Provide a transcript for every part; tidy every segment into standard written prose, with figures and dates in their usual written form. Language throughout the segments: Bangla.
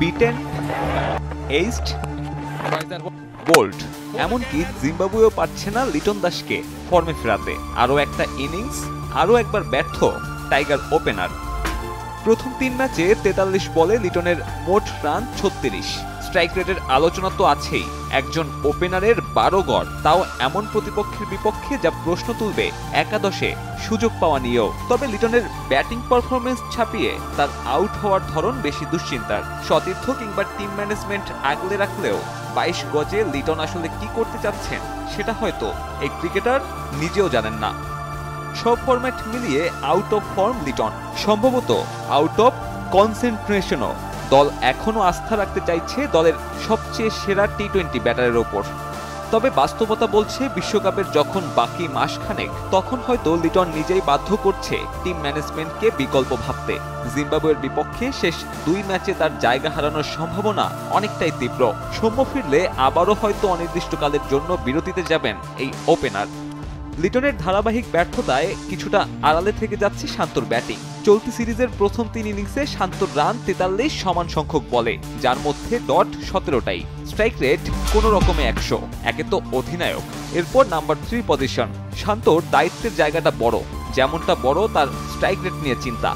বিটেন, এইস্ট, বোল্ড, এমনকি জিম্বাবুয়েও পারছে না লিটন দাসকে ফর্মে ফেরাতে। আরও একটা ইনিংস, আরও একবার ব্যর্থ টাইগার ওপেনার। প্রথম 3 ম্যাচে 43 বলে লিটনের মোট রান 36। স্ট্রাইক রেটের আলোচনা তো আছেই, একজন ওপেনারের 12 গড়, তাও এমন প্রতিপক্ষের বিপক্ষে যা প্রশ্ন তুলবে একাদশে সুযোগ পাওয়া নিয়েও। তবে লিটনের ব্যাটিং পারফরমেন্স ছাপিয়ে তার আউট হওয়ার ধরন বেশি দুশ্চিন্তার। সতীর্থ কিংবা টিম ম্যানেজমেন্ট আগলে রাখলেও 22 গজে লিটন আসলে কি করতে চাচ্ছেন সেটা হয়তো এই ক্রিকেটার নিজেও জানেন না। সব ফরম্যাট মিলিয়ে আউট অফ ফর্ম লিটন, সম্ভবত আউট অফ কনসেন্ট্রেশনও। দল এখনও আস্থা রাখতে চাইছে দলের সবচেয়ে সেরা টি-20 ব্যাটারের ওপর। তবে বাস্তবতা বলছে বিশ্বকাপের যখন বাকি মাসখানেক, তখন হয়তো লিটন নিজেই বাধ্য করছে টিম ম্যানেজমেন্টকে বিকল্প ভাবতে। জিম্বাবুয়ের বিপক্ষে শেষ 2 ম্যাচে তার জায়গা হারানোর সম্ভাবনা অনেকটাই তীব্র। সৌম্য ফিরলে আবারও হয়তো অনির্দিষ্টকালের জন্য বিরতিতে যাবেন এই ওপেনার। লিটনের ধারাবাহিক ব্যর্থতায় কিছুটা আড়ালে থেকে যাচ্ছে শান্তর ব্যাটিং। চলতি সিরিজের প্রথম 3 ইনিংসে শান্তর রান 43 সমান সংখ্যক বলে, যার মধ্যে ডট 17টাই। স্ট্রাইক রেট কোনো রকমে 100। একে তো অধিনায়ক, এরপর নাম্বার 3 পজিশন। শান্তর দায়িত্বের জায়গাটা বড়, যেমনটা বড় তার স্ট্রাইক রেট নিয়ে চিন্তা।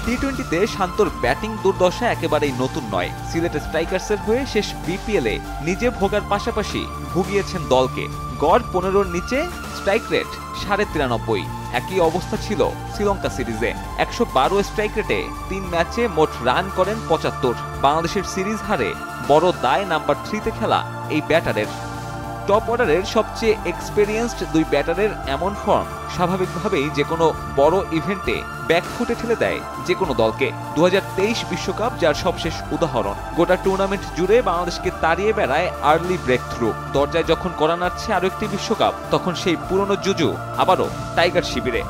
টি-20তে শান্তর ব্যাটিং দুর্দশা একেবারেই নতুন নয়। সিলেট স্ট্রাইকার্সের হয়ে শেষ বিপিএলে নিজে ভোগার পাশাপাশি ভুগিয়েছেন দলকে। গড় 15-র নিচে, স্ট্রাইক রেট 93.5। একই অবস্থা ছিল শ্রীলঙ্কা সিরিজে। 112 স্ট্রাইক রেটে 3 ম্যাচে মোট রান করেন 75। বাংলাদেশের সিরিজ হারে বড় দায় নাম্বার 3-তে খেলা এই ব্যাটারের। টপ অর্ডারের সবচেয়ে এক্সপেরিয়েন্সড 2 ব্যাটারের এমন ফর্ম স্বাভাবিকভাবেই যে কোনো বড় ইভেন্টে ব্যাকফুটে ঠেলে দেয় যে কোনো দলকে। 2023 বিশ্বকাপ যার সবশেষ উদাহরণ। গোটা টুর্নামেন্ট জুড়ে বাংলাদেশকে তাড়িয়ে বেড়ায় আর্লি ব্রেক থ্রু। দরজায় যখন কড়া নাড়ছে আরও একটি বিশ্বকাপ, তখন সেই পুরনো জুজু আবারও টাইগার শিবিরে।